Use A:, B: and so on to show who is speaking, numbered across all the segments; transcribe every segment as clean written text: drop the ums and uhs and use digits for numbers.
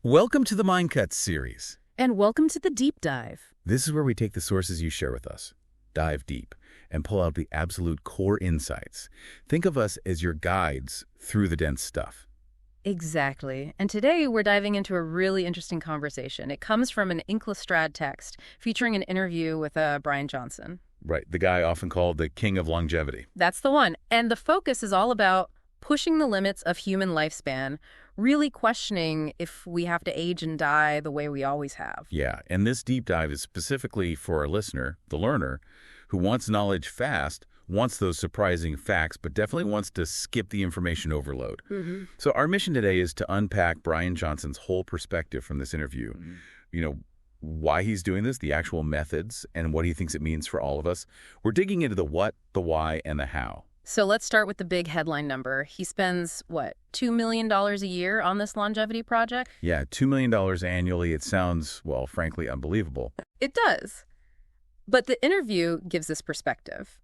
A: Welcome to the Mind Cuts series.
B: And welcome to the deep dive.
A: This is where we take the sources you share with us, dive deep, and pull out the absolute core insights. Think of us as your guides through the dense stuff.
B: Exactly. And today we're diving into a really interesting conversation. It comes from an Inclustrad text featuring an interview with Bryan Johnson.
A: Right, the guy often called the king of longevity.
B: That's the one. And the focus is all about pushing the limits of human lifespan, really questioning if we have to age and die the way we always have.
A: Yeah, and this deep dive is specifically for our listener, the learner, who wants knowledge fast, wants those surprising facts, but definitely wants to skip the information overload. So our mission today is to unpack Bryan Johnson's whole perspective from this interview. Why he's doing this, the actual methods, and what he thinks it means for all of us. We're digging into the what, the why, and the how.
B: So let's start with the big headline number. He spends, $2 million a year on this longevity project?
A: Yeah, $2 million annually. It sounds, well, frankly, unbelievable.
B: It does. But the interview gives this perspective.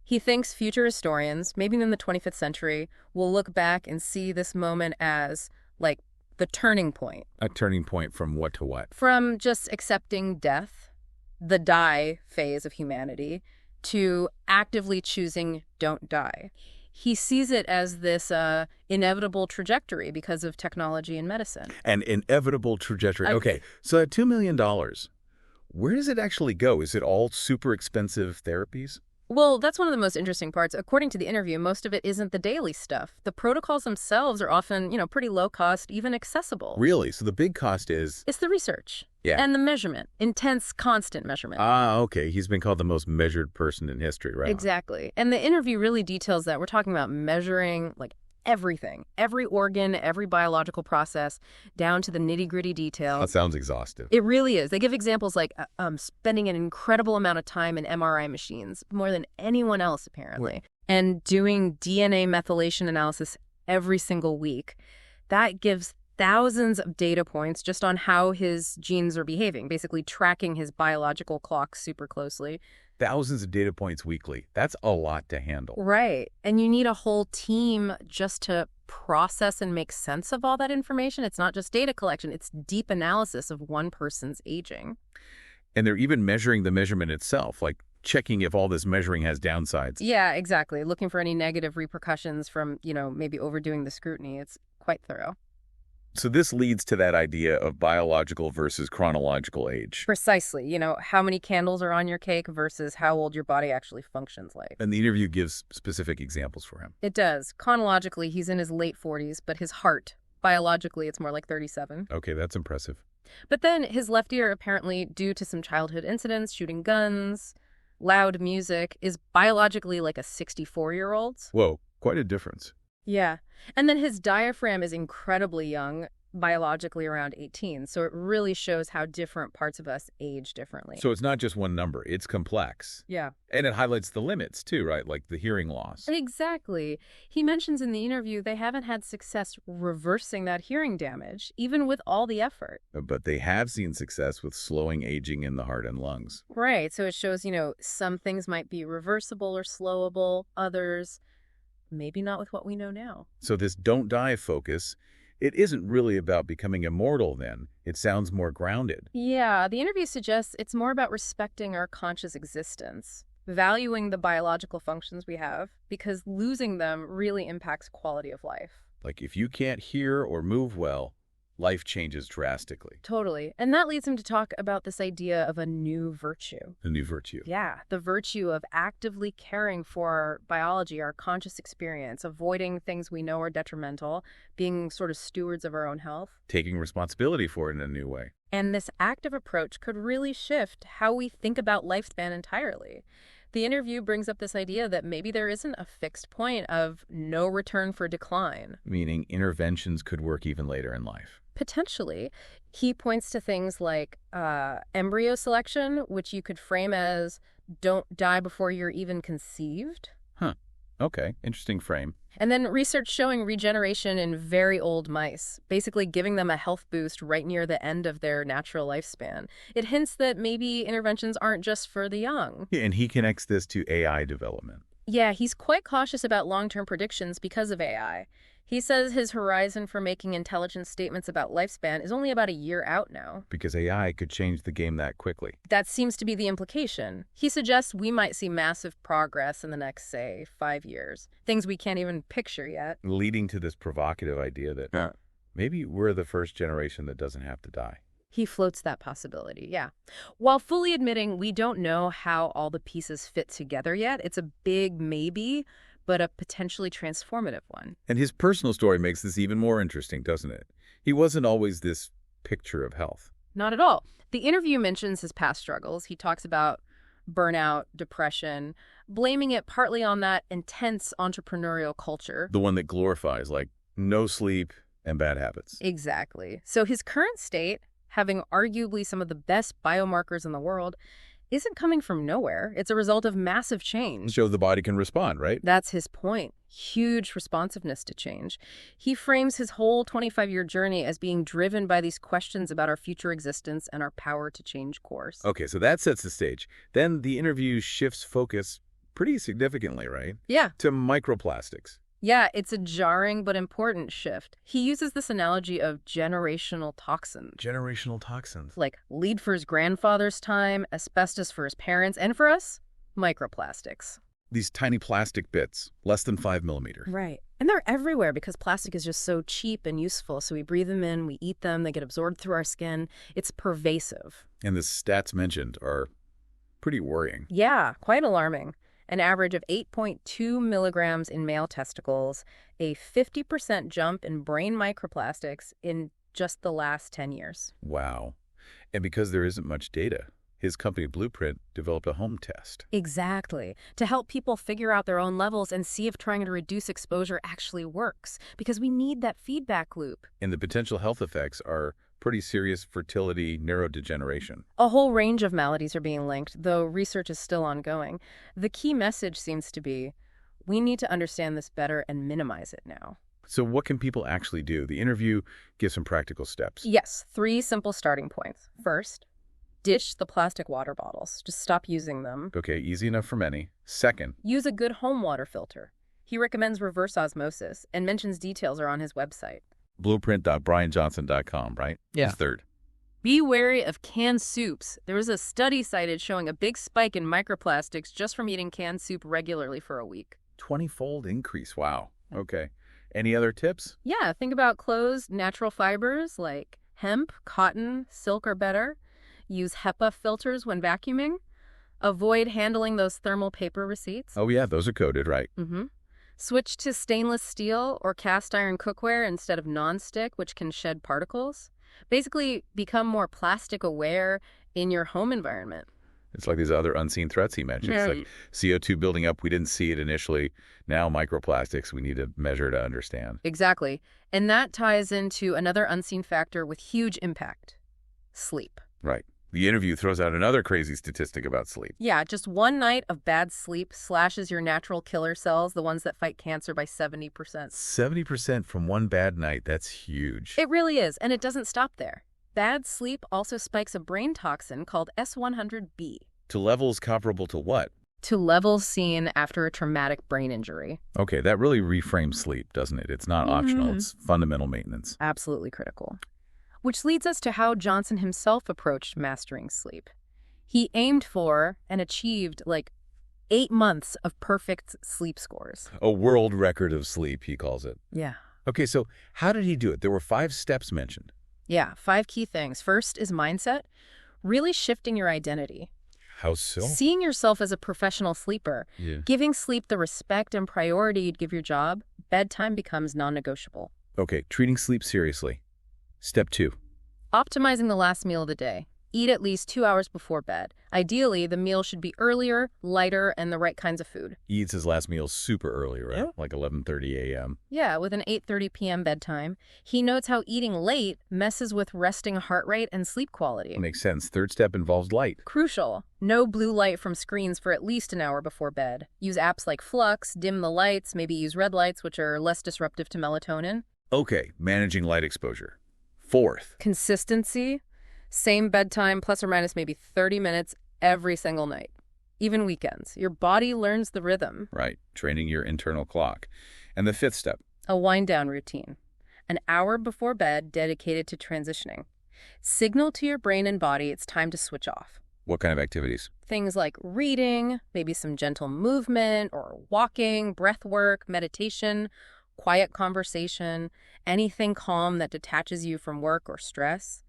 B: He thinks future historians, maybe in the 25th century, will look back and see this moment as, the turning point.
A: A turning point from what to what?
B: From just accepting death, the die phase of humanity, to actively choosing don't die. He sees it as this inevitable trajectory because of technology and medicine.
A: An inevitable trajectory. Okay, so that $2 million, where does it actually go? Is it all super expensive therapies?
B: Well, that's one of the most interesting parts. According to the interview, most of it isn't the daily stuff. The protocols themselves are often, pretty low cost, even accessible.
A: Really? So the big cost is?
B: It's the research.
A: Yeah.
B: And the measurement. Intense, constant measurement.
A: Okay. He's been called the most measured person in history, right?
B: Exactly. And the interview really details that. We're talking about measuring, everything. Every organ, every biological process, down to the nitty-gritty details.
A: That sounds exhaustive.
B: It really is. They give examples like spending an incredible amount of time in MRI machines, more than anyone else, apparently,
A: Wait.
B: and doing DNA methylation analysis every single week. That gives thousands of data points just on how his genes are behaving, basically tracking his biological clock super closely.
A: Thousands of data points weekly. That's a lot to handle.
B: Right. And you need a whole team just to process and make sense of all that information. It's not just data collection. It's deep analysis of one person's aging.
A: And they're even measuring the measurement itself, like checking if all this measuring has downsides.
B: Yeah, exactly. Looking for any negative repercussions from, maybe overdoing the scrutiny. It's quite thorough.
A: So this leads to that idea of biological versus chronological age.
B: Precisely. How many candles are on your cake versus how old your body actually functions like.
A: And the interview gives specific examples for him.
B: It does. Chronologically, he's in his late 40s, but his heart, biologically, it's more like 37.
A: Okay, that's impressive.
B: But then his left ear, apparently due to some childhood incidents, shooting guns, loud music, is biologically like a 64-year-old's.
A: Whoa, quite a difference.
B: Yeah. And then his diaphragm is incredibly young, biologically around 18. So it really shows how different parts of us age differently.
A: So it's not just one number. It's complex.
B: Yeah.
A: And it highlights the limits, too, right? Like the hearing loss.
B: Exactly. He mentions in the interview they haven't had success reversing that hearing damage, even with all the effort.
A: But they have seen success with slowing aging in the heart and lungs.
B: Right. So it shows, some things might be reversible or slowable, others maybe not with what we know now.
A: So this don't die focus, it isn't really about becoming immortal then. It sounds more grounded.
B: Yeah, the interview suggests it's more about respecting our conscious existence, valuing the biological functions we have, because losing them really impacts quality of life.
A: Like if you can't hear or move well, life changes drastically.
B: Totally. And that leads him to talk about this idea of a new virtue.
A: A new virtue.
B: Yeah, the virtue of actively caring for our biology, our conscious experience, avoiding things we know are detrimental, being sort of stewards of our own health.
A: Taking responsibility for it in a new way.
B: And this active approach could really shift how we think about lifespan entirely. The interview brings up this idea that maybe there isn't a fixed point of no return for decline.
A: Meaning interventions could work even later in life.
B: Potentially. He points to things like embryo selection, which you could frame as don't die before you're even conceived.
A: Huh. Okay. Interesting frame.
B: And then research showing regeneration in very old mice, basically giving them a health boost right near the end of their natural lifespan. It hints that maybe interventions aren't just for the young.
A: Yeah, and he connects this to AI development.
B: Yeah, he's quite cautious about long-term predictions because of AI. He says his horizon for making intelligent statements about lifespan is only about a year out now.
A: Because AI could change the game that quickly.
B: That seems to be the implication. He suggests we might see massive progress in the next, say, 5 years. Things we can't even picture yet.
A: Leading to this provocative idea that maybe we're the first generation that doesn't have to die.
B: He floats that possibility, yeah. While fully admitting we don't know how all the pieces fit together yet, it's a big maybe, but a potentially transformative one.
A: And his personal story makes this even more interesting, doesn't it? He wasn't always this picture of health.
B: Not at all. The interview mentions his past struggles. He talks about burnout, depression, blaming it partly on that intense entrepreneurial culture.
A: The one that glorifies, like, no sleep and bad habits.
B: Exactly. So his current state, having arguably some of the best biomarkers in the world, isn't coming from nowhere. It's a result of massive change.
A: Show the body can respond, right?
B: That's his point. Huge responsiveness to change. He frames his whole 25-year journey as being driven by these questions about our future existence and our power to change course.
A: Okay, so that sets the stage. Then the interview shifts focus pretty significantly, right?
B: Yeah.
A: To microplastics.
B: Yeah, it's a jarring but important shift. He uses this analogy of generational toxins.
A: Generational toxins.
B: Like lead for his grandfather's time, asbestos for his parents, and for us, microplastics.
A: These tiny plastic bits, less than 5 millimeters.
B: Right. And they're everywhere because plastic is just so cheap and useful. So we breathe them in, we eat them, they get absorbed through our skin. It's pervasive.
A: And the stats mentioned are pretty worrying.
B: Yeah, quite alarming. An average of 8.2 milligrams in male testicles, a 50% jump in brain microplastics in just the last 10 years.
A: Wow. And because there isn't much data, his company Blueprint developed a home test.
B: Exactly. To help people figure out their own levels and see if trying to reduce exposure actually works. Because we need that feedback loop.
A: And the potential health effects are pretty serious: fertility, neurodegeneration.
B: A whole range of maladies are being linked, though research is still ongoing. The key message seems to be, we need to understand this better and minimize it now.
A: So what can people actually do? The interview gives some practical steps.
B: Yes, 3 simple starting points. First, ditch the plastic water bottles. Just stop using them.
A: Okay, easy enough for many. Second,
B: use a good home water filter. He recommends reverse osmosis and mentions details are on his website.
A: blueprint.bryanjohnson.com, right?
B: Yeah.
A: Third,
B: be wary of canned soups. There was a study cited showing a big spike in microplastics just from eating canned soup regularly for a week.
A: 20-fold increase. Wow. Okay. Any other tips?
B: Yeah, think about clothes, natural fibers like hemp, cotton, silk or better. Use HEPA filters when vacuuming. Avoid handling those thermal paper receipts.
A: Oh, yeah, those are coded, right?
B: Mm-hmm. Switch to stainless steel or cast iron cookware instead of nonstick, which can shed particles. Basically, become more plastic aware in your home environment.
A: It's like these other unseen threats he mentioned. It's like CO2 building up. We didn't see it initially. Now microplastics, we need to measure to understand.
B: Exactly. And that ties into another unseen factor with huge impact: sleep.
A: Right. The interview throws out another crazy statistic about sleep.
B: Yeah, just one night of bad sleep slashes your natural killer cells, the ones that fight cancer, by 70%.
A: 70% from one bad night. That's huge.
B: It really is, and it doesn't stop there. Bad sleep also spikes a brain toxin called S100B.
A: To levels comparable to what?
B: To levels seen after a traumatic brain injury.
A: Okay, that really reframes sleep, doesn't it? It's not optional. It's fundamental maintenance.
B: Absolutely critical. Which leads us to how Johnson himself approached mastering sleep. He aimed for and achieved 8 months of perfect sleep scores.
A: A world record of sleep, he calls it.
B: Yeah.
A: Okay, so how did he do it? There were 5 steps mentioned.
B: Yeah, 5 key things. First is mindset, really shifting your identity.
A: How so?
B: Seeing yourself as a professional sleeper, giving sleep the respect and priority you'd give your job, bedtime becomes non-negotiable.
A: Okay, treating sleep seriously. Step 2.
B: Optimizing the last meal of the day. Eat at least 2 hours before bed. Ideally, the meal should be earlier, lighter, and the right kinds of food.
A: He eats his last meal super early, right? Yeah. Like 11:30 a.m.
B: Yeah, with an 8:30 p.m. bedtime. He notes how eating late messes with resting heart rate and sleep quality.
A: Makes sense. Third step involves light.
B: Crucial. No blue light from screens for at least an hour before bed. Use apps like Flux, dim the lights, maybe use red lights, which are less disruptive to melatonin.
A: Okay, managing light exposure. Fourth,
B: consistency. Same bedtime, plus or minus maybe 30 minutes every single night. Even weekends. Your body learns the rhythm.
A: Right, training your internal clock. And the 5th step,
B: A wind-down routine. An hour before bed dedicated to transitioning. Signal to your brain and body it's time to switch off.
A: What kind of activities?
B: Things like reading, maybe some gentle movement or walking, breath work, meditation, quiet conversation, anything calm that detaches you from work or stress.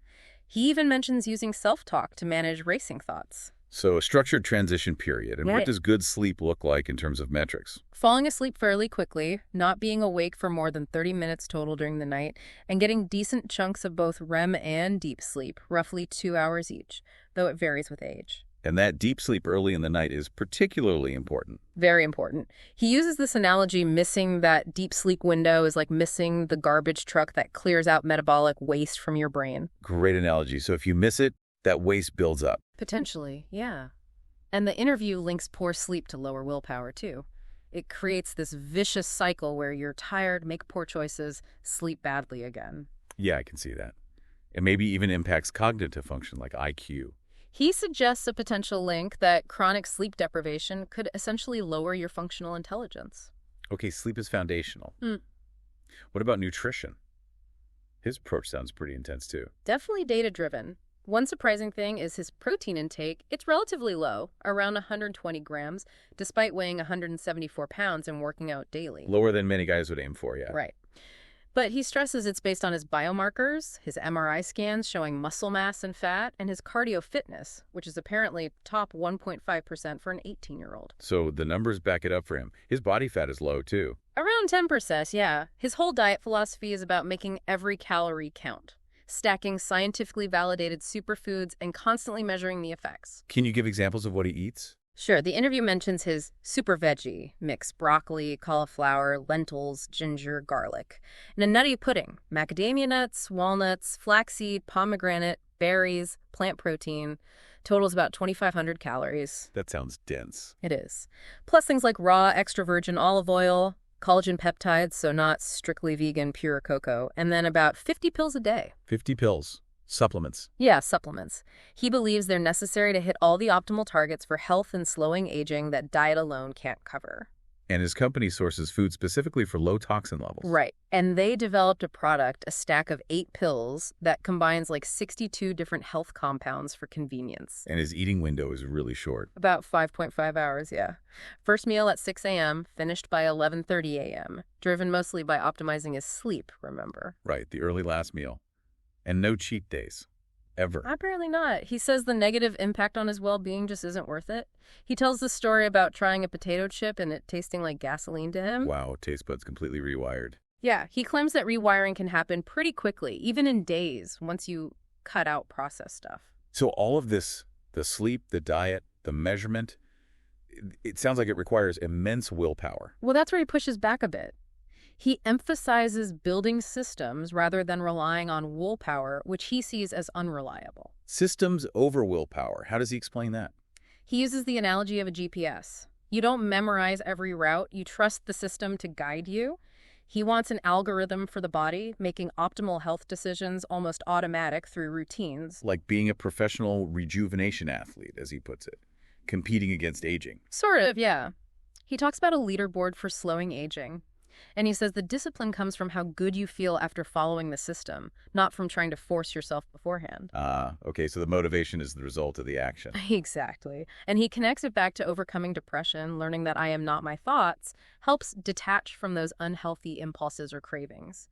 B: He even mentions using self-talk to manage racing thoughts.
A: So a structured transition period. And
B: Right.
A: what does good sleep look like in terms of metrics?
B: Falling asleep fairly quickly, not being awake for more than 30 minutes total during the night, and getting decent chunks of both REM and deep sleep, roughly 2 hours each, though it varies with age.
A: And that deep sleep early in the night is particularly important.
B: Very important. He uses this analogy, missing that deep sleep window is like missing the garbage truck that clears out metabolic waste from your brain.
A: Great analogy. So if you miss it, that waste builds up.
B: Potentially, yeah. And the interview links poor sleep to lower willpower, too. It creates this vicious cycle where you're tired, make poor choices, sleep badly again.
A: Yeah, I can see that. It maybe even impacts cognitive function like IQ.
B: He suggests a potential link that chronic sleep deprivation could essentially lower your functional intelligence.
A: Okay, sleep is foundational. What about nutrition? His approach sounds pretty intense, too.
B: Definitely data-driven. One surprising thing is his protein intake. It's relatively low, around 120 grams, despite weighing 174 pounds and working out daily.
A: Lower than many guys would aim for, yeah.
B: Right. But he stresses it's based on his biomarkers, his MRI scans showing muscle mass and fat, and his cardio fitness, which is apparently top 1.5% for an 18-year-old.
A: So the numbers back it up for him. His body fat is low, too.
B: Around 10%, yeah. His whole diet philosophy is about making every calorie count, stacking scientifically validated superfoods, and constantly measuring the effects.
A: Can you give examples of what he eats?
B: Sure, the interview mentions his super veggie mix: broccoli, cauliflower, lentils, ginger, garlic, and a nutty pudding: macadamia nuts, walnuts, flaxseed, pomegranate, berries, plant protein. Totals about 2,500 calories.
A: That sounds dense.
B: It is. Plus things like raw extra virgin olive oil, collagen peptides, so not strictly vegan, pure cocoa, and then about 50 pills a day.
A: 50 pills. Supplements.
B: Yeah, supplements. He believes they're necessary to hit all the optimal targets for health and slowing aging that diet alone can't cover.
A: And his company sources food specifically for low toxin levels.
B: Right. And they developed a product, a stack of 8 pills, that combines like 62 different health compounds for convenience.
A: And his eating window is really short.
B: About 5.5 hours, yeah. First meal at 6 a.m., finished by 11:30 a.m., driven mostly by optimizing his sleep, remember?
A: Right, the early last meal. And no cheat days. Ever.
B: Apparently not. He says the negative impact on his well-being just isn't worth it. He tells the story about trying a potato chip and it tasting like gasoline to him.
A: Wow, taste buds completely rewired.
B: Yeah, he claims that rewiring can happen pretty quickly, even in days, once you cut out processed stuff.
A: So all of this, the sleep, the diet, the measurement, it sounds like it requires immense willpower.
B: Well, that's where he pushes back a bit. He emphasizes building systems rather than relying on willpower, which he sees as unreliable.
A: Systems over willpower. How does he explain that?
B: He uses the analogy of a GPS. You don't memorize every route. You trust the system to guide you. He wants an algorithm for the body, making optimal health decisions almost automatic through routines.
A: Like being a professional rejuvenation athlete, as he puts it, competing against aging.
B: Sort of, yeah. He talks about a leaderboard for slowing aging. And he says the discipline comes from how good you feel after following the system, not from trying to force yourself beforehand.
A: Okay, so the motivation is the result of the action.
B: Exactly. And he connects it back to overcoming depression. Learning that I am not my thoughts helps detach from those unhealthy impulses or cravings.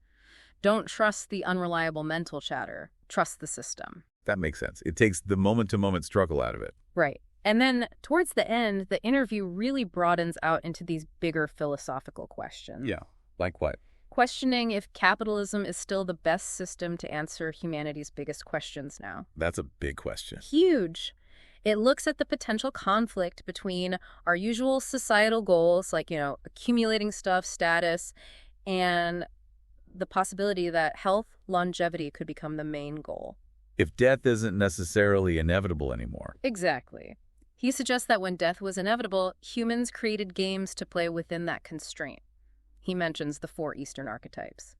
B: Don't trust the unreliable mental chatter. Trust the system.
A: That makes sense. It takes the moment-to-moment struggle out of it.
B: Right. And then towards the end, the interview really broadens out into these bigger philosophical questions.
A: Yeah. Like what?
B: Questioning if capitalism is still the best system to answer humanity's biggest questions now.
A: That's a big question.
B: Huge. It looks at the potential conflict between our usual societal goals, like, accumulating stuff, status, and the possibility that health, longevity could become the main goal.
A: If death isn't necessarily inevitable anymore.
B: Exactly. He suggests that when death was inevitable, humans created games to play within that constraint. He mentions the 4 Eastern archetypes.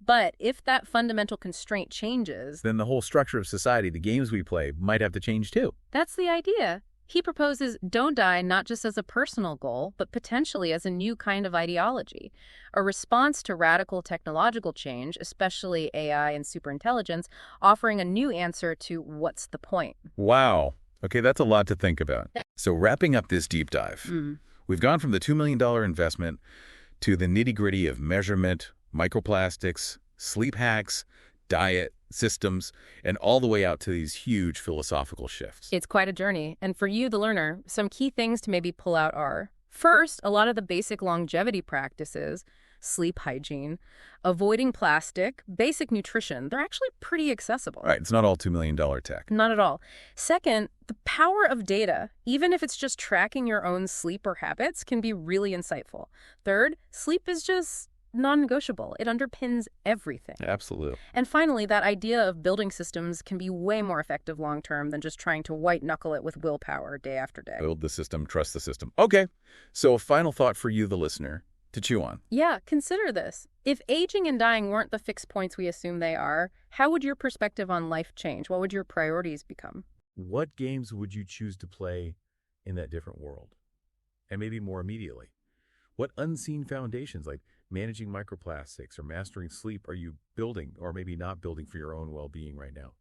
B: But if that fundamental constraint changes,
A: then the whole structure of society, the games we play, might have to change too.
B: that's the idea. He proposes don't die not just as a personal goal, but potentially as a new kind of ideology, a response to radical technological change, especially AI and superintelligence, offering a new answer to what's the point.
A: Wow. Okay, that's a lot to think about. So wrapping up this deep dive, we've gone from the $2 million investment to the nitty-gritty of measurement, microplastics, sleep hacks, diet, systems, and all the way out to these huge philosophical shifts.
B: It's quite a journey. And for you, the learner, some key things to maybe pull out are, first, a lot of the basic longevity practices, sleep hygiene, avoiding plastic, basic nutrition, they're actually pretty accessible.
A: Right, it's not all $2 million tech.
B: Not at all. Second, the power of data, even if it's just tracking your own sleep or habits, can be really insightful. Third, sleep is just non-negotiable. It underpins everything.
A: Absolutely.
B: And finally, that idea of building systems can be way more effective long-term than just trying to white-knuckle it with willpower day after day.
A: Build the system, trust the system. Okay, so a final thought for you, the listener, to chew on.
B: Yeah, consider this. If aging and dying weren't the fixed points we assume they are, how would your perspective on life change? What would your priorities become?
A: What games would you choose to play in that different world? And maybe more immediately, what unseen foundations like managing microplastics or mastering sleep are you building or maybe not building for your own well-being right now?